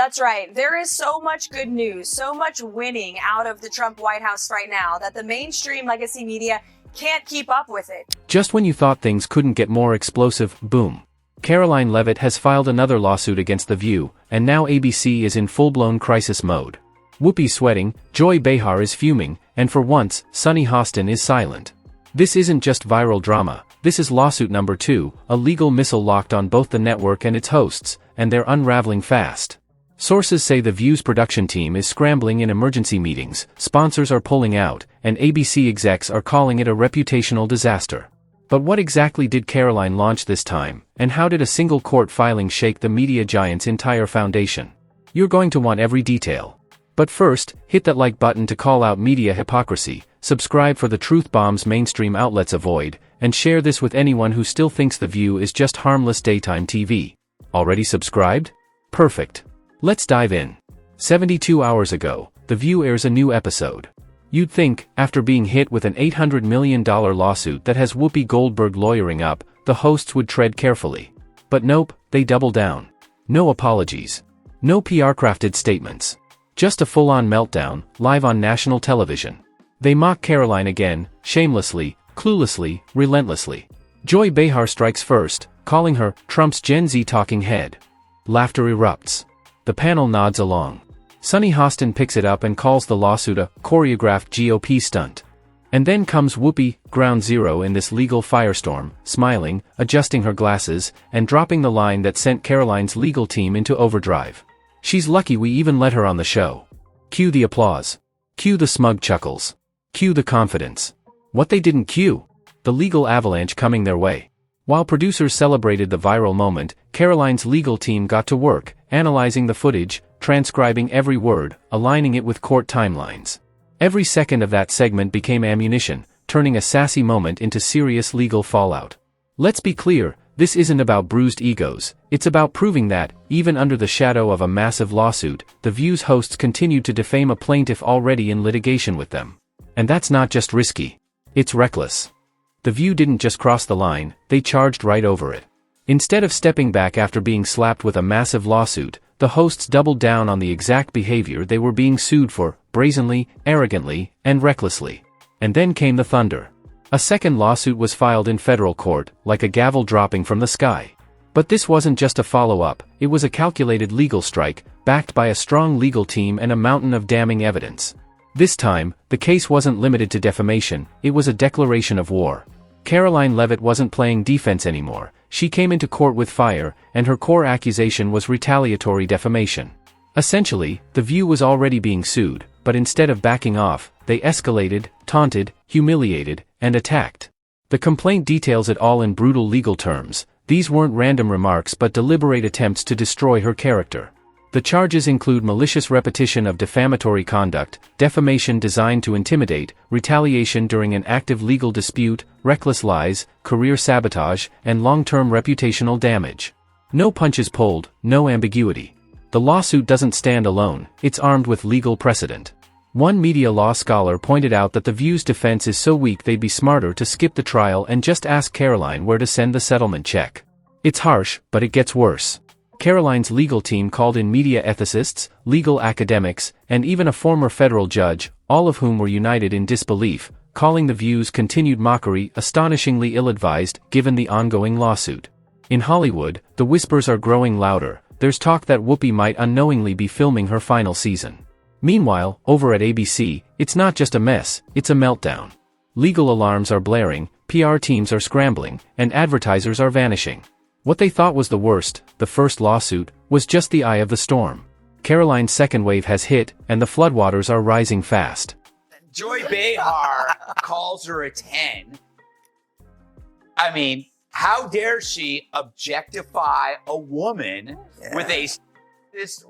That's right. There is so much good news, so much winning out of the Trump White House right now that the mainstream legacy media can't keep up with it. Just when you thought things couldn't get more explosive, boom. Karoline Leavitt has filed another lawsuit against The View, and now ABC is in full-blown crisis mode. Whoopi's sweating, Joy Behar is fuming, and for once, Sunny Hostin is silent. This isn't just viral drama, this is lawsuit number 2, a legal missile locked on both the network and its hosts, and they're unraveling fast. Sources say The View's production team is scrambling in emergency meetings, sponsors are pulling out, and ABC execs are calling it a reputational disaster. But what exactly did Karoline launch this time, and how did a single court filing shake the media giant's entire foundation? You're going to want every detail. But first, hit that like button to call out media hypocrisy, subscribe for the truth bombs mainstream outlets avoid, and share this with anyone who still thinks The View is just harmless daytime TV. Already subscribed? Perfect. Let's dive in. 72 hours ago, The View airs a new episode. You'd think, after being hit with an $800 million lawsuit that has Whoopi Goldberg lawyering up, the hosts would tread carefully. But nope, they double down. No apologies. No PR-crafted statements. Just a full-on meltdown, live on national television. They mock Karoline again, shamelessly, cluelessly, relentlessly. Joy Behar strikes first, calling her Trump's Gen Z talking head. Laughter erupts. The panel nods along. Sunny Hostin picks it up and calls the lawsuit a choreographed GOP stunt. And then comes Whoopi, ground zero in this legal firestorm, smiling, adjusting her glasses, and dropping the line that sent Karoline's legal team into overdrive. She's lucky we even let her on the show. Cue the applause. Cue the smug chuckles. Cue the confidence. What they didn't cue? The legal avalanche coming their way. While producers celebrated the viral moment, Karoline's legal team got to work, analyzing the footage, transcribing every word, aligning it with court timelines. Every second of that segment became ammunition, turning a sassy moment into serious legal fallout. Let's be clear, this isn't about bruised egos, it's about proving that, even under the shadow of a massive lawsuit, The View's hosts continued to defame a plaintiff already in litigation with them. And that's not just risky. It's reckless. The View didn't just cross the line, they charged right over it. Instead of stepping back after being slapped with a massive lawsuit, the hosts doubled down on the exact behavior they were being sued for, brazenly, arrogantly, and recklessly. And then came the thunder. A second lawsuit was filed in federal court, like a gavel dropping from the sky. But this wasn't just a follow-up, it was a calculated legal strike, backed by a strong legal team and a mountain of damning evidence. This time, the case wasn't limited to defamation, it was a declaration of war. Karoline Leavitt wasn't playing defense anymore, she came into court with fire, and her core accusation was retaliatory defamation. Essentially, The View was already being sued, but instead of backing off, they escalated, taunted, humiliated, and attacked. The complaint details it all in brutal legal terms. These weren't random remarks but deliberate attempts to destroy her character. The charges include malicious repetition of defamatory conduct, defamation designed to intimidate, retaliation during an active legal dispute, reckless lies, career sabotage, and long-term reputational damage. No punches pulled, no ambiguity. The lawsuit doesn't stand alone, it's armed with legal precedent. One media law scholar pointed out that The View's defense is so weak they'd be smarter to skip the trial and just ask Karoline where to send the settlement check. It's harsh, but it gets worse. Karoline's legal team called in media ethicists, legal academics, and even a former federal judge, all of whom were united in disbelief, calling The View's continued mockery astonishingly ill-advised given the ongoing lawsuit. In Hollywood, the whispers are growing louder. There's talk that Whoopi might unknowingly be filming her final season. Meanwhile, over at ABC, it's not just a mess, it's a meltdown. Legal alarms are blaring, PR teams are scrambling, and advertisers are vanishing. What they thought was the worst, the first lawsuit, was just the eye of the storm. Karoline's second wave has hit, and the floodwaters are rising fast. Joy Behar calls her a 10. I mean, how dare she objectify a woman with a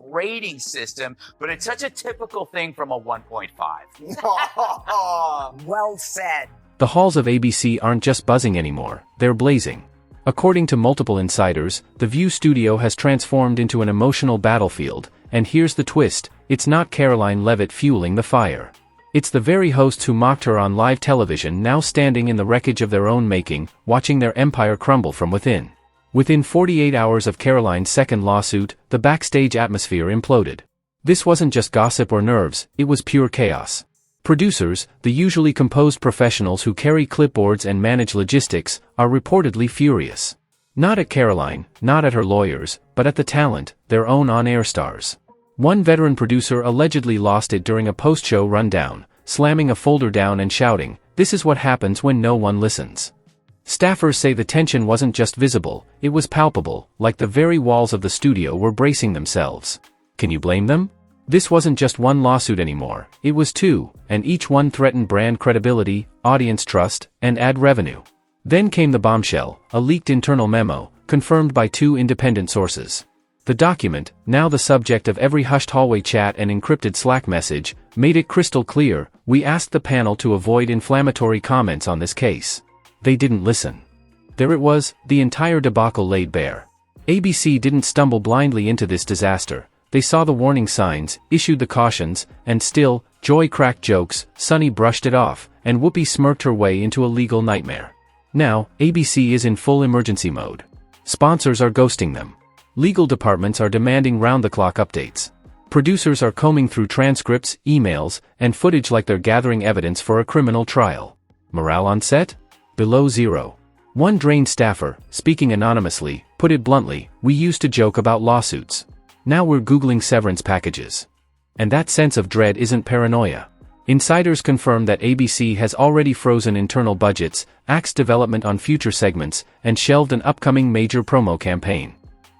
rating system, but it's such a typical thing from a 1.5. Well said. The halls of ABC aren't just buzzing anymore, they're blazing. According to multiple insiders, the View studio has transformed into an emotional battlefield, and here's the twist, it's not Karoline Leavitt fueling the fire. It's the very hosts who mocked her on live television now standing in the wreckage of their own making, watching their empire crumble from within. Within 48 hours of Karoline's second lawsuit, the backstage atmosphere imploded. This wasn't just gossip or nerves, it was pure chaos. Producers, the usually composed professionals who carry clipboards and manage logistics, are reportedly furious. Not at Karoline, not at her lawyers, but at the talent, their own on-air stars. One veteran producer allegedly lost it during a post-show rundown, slamming a folder down and shouting, "This is what happens when no one listens." Staffers say the tension wasn't just visible, it was palpable, like the very walls of the studio were bracing themselves. Can you blame them? This wasn't just one lawsuit anymore, it was two, and each one threatened brand credibility, audience trust, and ad revenue. Then came the bombshell, a leaked internal memo, confirmed by two independent sources. The document, now the subject of every hushed hallway chat and encrypted Slack message, made it crystal clear: we asked the panel to avoid inflammatory comments on this case. They didn't listen. There it was, the entire debacle laid bare. ABC didn't stumble blindly into this disaster. They saw the warning signs, issued the cautions, and still, Joy cracked jokes, Sunny brushed it off, and Whoopi smirked her way into a legal nightmare. Now, ABC is in full emergency mode. Sponsors are ghosting them. Legal departments are demanding round-the-clock updates. Producers are combing through transcripts, emails, and footage like they're gathering evidence for a criminal trial. Morale on set? Below zero. One drained staffer, speaking anonymously, put it bluntly, "We used to joke about lawsuits. Now we're Googling severance packages." And that sense of dread isn't paranoia. Insiders confirm that ABC has already frozen internal budgets, axed development on future segments, and shelved an upcoming major promo campaign.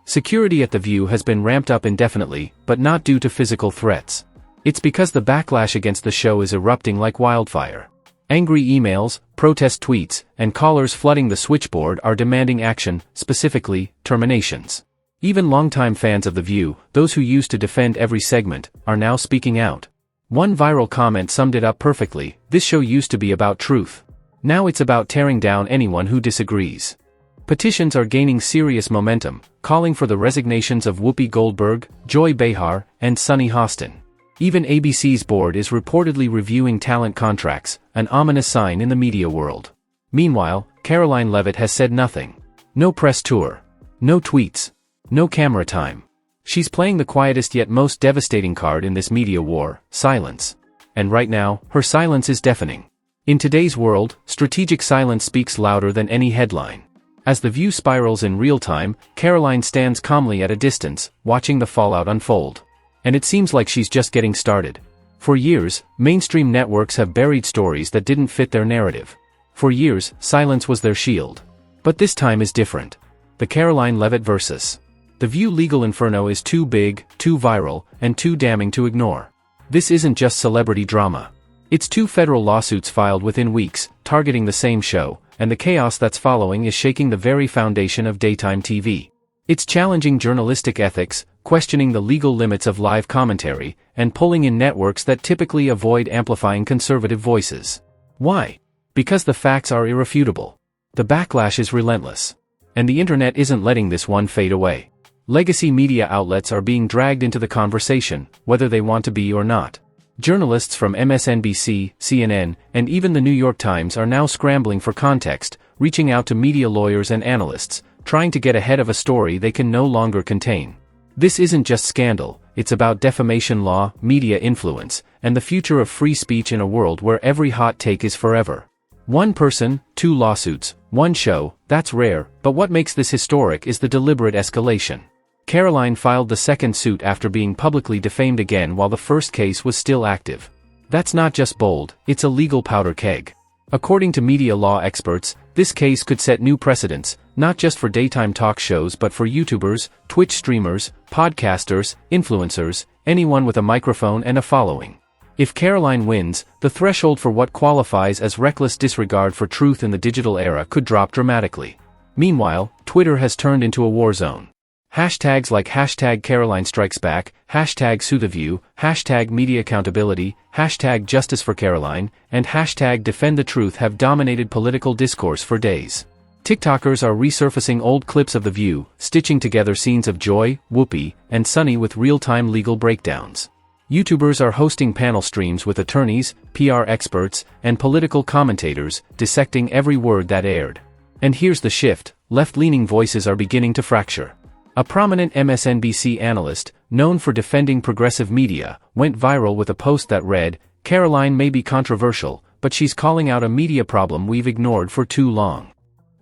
Security at The View has been ramped up indefinitely, but not due to physical threats. It's because the backlash against the show is erupting like wildfire. Angry emails, protest tweets, and callers flooding the switchboard are demanding action, specifically, terminations. Even longtime fans of The View, those who used to defend every segment, are now speaking out. One viral comment summed it up perfectly: "This show used to be about truth. Now it's about tearing down anyone who disagrees." Petitions are gaining serious momentum, calling for the resignations of Whoopi Goldberg, Joy Behar, and Sunny Hostin. Even ABC's board is reportedly reviewing talent contracts, an ominous sign in the media world. Meanwhile, Karoline Leavitt has said nothing. No press tour. No tweets. No camera time. She's playing the quietest yet most devastating card in this media war: silence. And right now, her silence is deafening. In today's world, strategic silence speaks louder than any headline. As The View spirals in real time, Karoline stands calmly at a distance, watching the fallout unfold. And it seems like she's just getting started. For years, mainstream networks have buried stories that didn't fit their narrative. For years, silence was their shield. But this time is different. The Karoline Leavitt versus The View legal inferno is too big, too viral, and too damning to ignore. This isn't just celebrity drama. It's two federal lawsuits filed within weeks, targeting the same show, and the chaos that's following is shaking the very foundation of daytime TV. It's challenging journalistic ethics, questioning the legal limits of live commentary, and pulling in networks that typically avoid amplifying conservative voices. Why? Because the facts are irrefutable. The backlash is relentless. And the internet isn't letting this one fade away. Legacy media outlets are being dragged into the conversation, whether they want to be or not. Journalists from MSNBC, CNN, and even the New York Times are now scrambling for context, reaching out to media lawyers and analysts, trying to get ahead of a story they can no longer contain. This isn't just scandal, it's about defamation law, media influence, and the future of free speech in a world where every hot take is forever. One person, two lawsuits, one show, that's rare, but what makes this historic is the deliberate escalation. Karoline filed the second suit after being publicly defamed again while the first case was still active. That's not just bold, it's a legal powder keg. According to media law experts, this case could set new precedents, not just for daytime talk shows but for YouTubers, Twitch streamers, podcasters, influencers, anyone with a microphone and a following. If Karoline wins, the threshold for what qualifies as reckless disregard for truth in the digital era could drop dramatically. Meanwhile, Twitter has turned into a war zone. Hashtags like #KarolineStrikesBack, #SueTheView, #MediaAccountability, #JusticeForCaroline, and #DefendTheTruth have dominated political discourse for days. TikTokers are resurfacing old clips of The View, stitching together scenes of Joy, Whoopi, and Sunny with real-time legal breakdowns. YouTubers are hosting panel streams with attorneys, PR experts, and political commentators, dissecting every word that aired. And here's the shift: left-leaning voices are beginning to fracture. A prominent MSNBC analyst, known for defending progressive media, went viral with a post that read, "Karoline may be controversial, but she's calling out a media problem we've ignored for too long."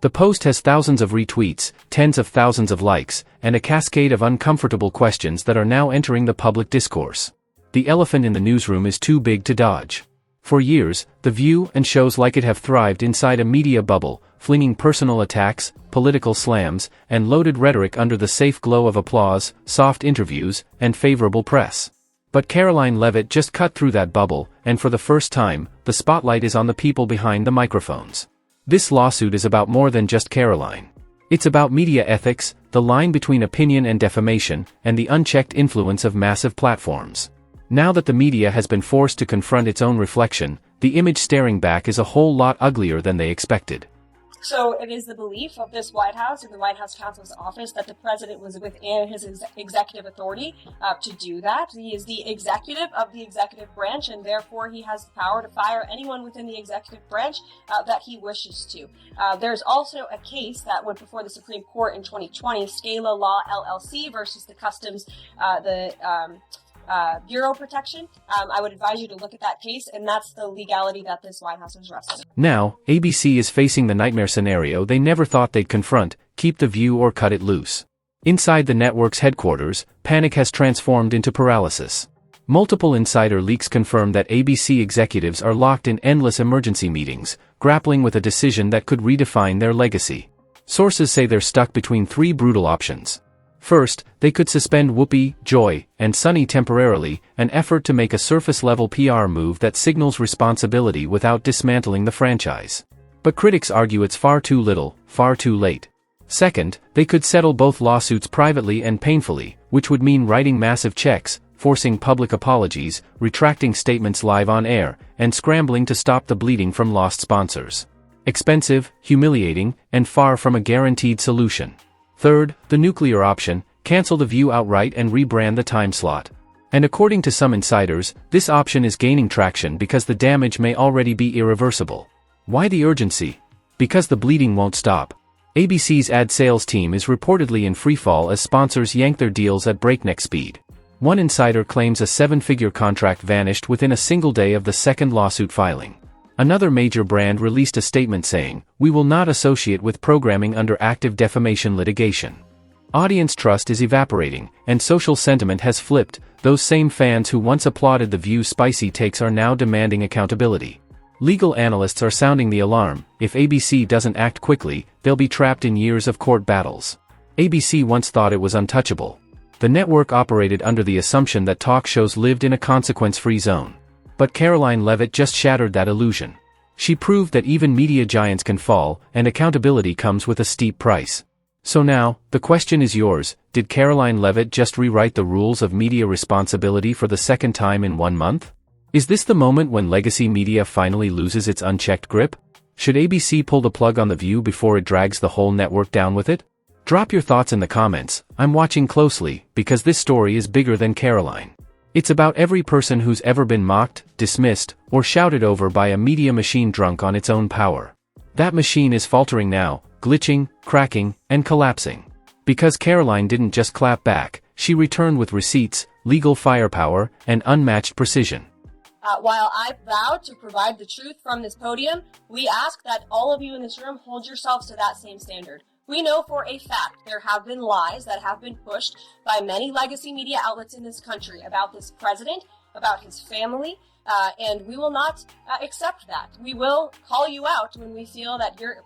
The post has thousands of retweets, tens of thousands of likes, and a cascade of uncomfortable questions that are now entering the public discourse. The elephant in the newsroom is too big to dodge. For years, The View and shows like it have thrived inside a media bubble, flinging personal attacks, political slams, and loaded rhetoric under the safe glow of applause, soft interviews, and favorable press. But Karoline Leavitt just cut through that bubble, and for the first time, the spotlight is on the people behind the microphones. This lawsuit is about more than just Karoline. It's about media ethics, the line between opinion and defamation, and the unchecked influence of massive platforms. Now that the media has been forced to confront its own reflection, the image staring back is a whole lot uglier than they expected. So it is the belief of this White House and the White House counsel's office that the president was within his executive authority to do that. He is the executive of the executive branch, and therefore he has the power to fire anyone within the executive branch that he wishes to. There's also a case that went before the Supreme Court in 2020, Scala Law LLC versus the Customs, Bureau Protection. I would advise you to look at that case, and that's the legality that this White House is wrestling. Now, ABC is facing the nightmare scenario they never thought they'd confront: keep the view or cut it loose. Inside the network's headquarters, panic has transformed into paralysis. Multiple insider leaks confirm that ABC executives are locked in endless emergency meetings, grappling with a decision that could redefine their legacy. Sources say they're stuck between three brutal options. First, they could suspend Whoopi, Joy, and Sunny temporarily, an effort to make a surface-level PR move that signals responsibility without dismantling the franchise. But critics argue it's far too little, far too late. Second, they could settle both lawsuits privately and painfully, which would mean writing massive checks, forcing public apologies, retracting statements live on air, and scrambling to stop the bleeding from lost sponsors. Expensive, humiliating, and far from a guaranteed solution. Third, the nuclear option: cancel The View outright and rebrand the time slot. And according to some insiders, this option is gaining traction because the damage may already be irreversible. Why the urgency? Because the bleeding won't stop. ABC's ad sales team is reportedly in freefall as sponsors yank their deals at breakneck speed. One insider claims a seven-figure contract vanished within a single day of the second lawsuit filing. Another major brand released a statement saying, "We will not associate with programming under active defamation litigation." Audience trust is evaporating, and social sentiment has flipped. Those same fans who once applauded The View's spicy takes are now demanding accountability. Legal analysts are sounding the alarm. If ABC doesn't act quickly, they'll be trapped in years of court battles. ABC once thought it was untouchable. The network operated under the assumption that talk shows lived in a consequence-free zone. But Karoline Leavitt just shattered that illusion. She proved that even media giants can fall, and accountability comes with a steep price. So now, the question is yours: did Karoline Leavitt just rewrite the rules of media responsibility for the second time in 1 month? Is this the moment when legacy media finally loses its unchecked grip? Should ABC pull the plug on The View before it drags the whole network down with it? Drop your thoughts in the comments. I'm watching closely, because this story is bigger than Karoline. It's about every person who's ever been mocked, dismissed, or shouted over by a media machine drunk on its own power. That machine is faltering now, glitching, cracking, and collapsing. Because Karoline didn't just clap back, she returned with receipts, legal firepower, and unmatched precision. While I vowed to provide the truth from this podium, we ask that all of you in this room hold yourselves to that same standard. We know for a fact there have been lies that have been pushed by many legacy media outlets in this country about this president, about his family, and we will not accept that. We will call you out when we feel that your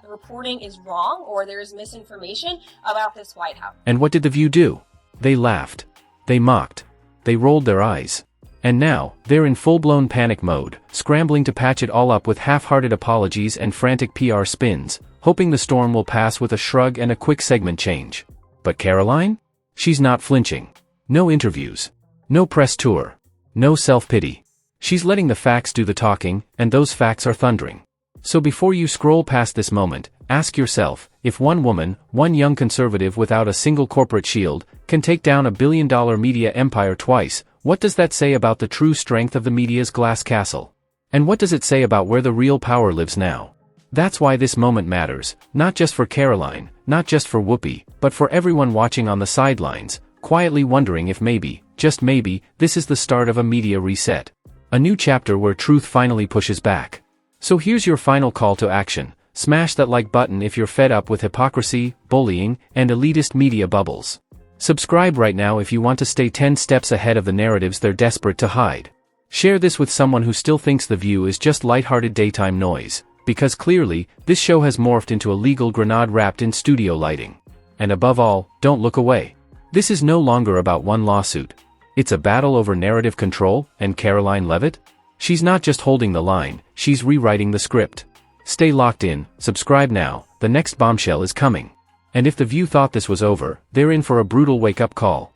reporting is wrong or there is misinformation about this White House. And what did The View do? They laughed. They mocked. They rolled their eyes. And now, they're in full-blown panic mode, scrambling to patch it all up with half-hearted apologies and frantic PR spins, hoping the storm will pass with a shrug and a quick segment change. But Karoline? She's not flinching. No interviews. No press tour. No self-pity. She's letting the facts do the talking, and those facts are thundering. So before you scroll past this moment, ask yourself, if one woman, one young conservative without a single corporate shield, can take down $1 billion media empire twice, what does that say about the true strength of the media's glass castle? And what does it say about where the real power lives now? That's why this moment matters, not just for Karoline, not just for Whoopi, but for everyone watching on the sidelines, quietly wondering if maybe, just maybe, this is the start of a media reset. A new chapter where truth finally pushes back. So here's your final call to action. Smash that like button if you're fed up with hypocrisy, bullying, and elitist media bubbles. Subscribe right now if you want to stay 10 steps ahead of the narratives they're desperate to hide. Share this with someone who still thinks The View is just lighthearted daytime noise, because clearly, this show has morphed into a legal grenade wrapped in studio lighting. And above all, don't look away. This is no longer about one lawsuit. It's a battle over narrative control, and Karoline Leavitt? She's not just holding the line, she's rewriting the script. Stay locked in, subscribe now, the next bombshell is coming. And if The View thought this was over, they're in for a brutal wake-up call.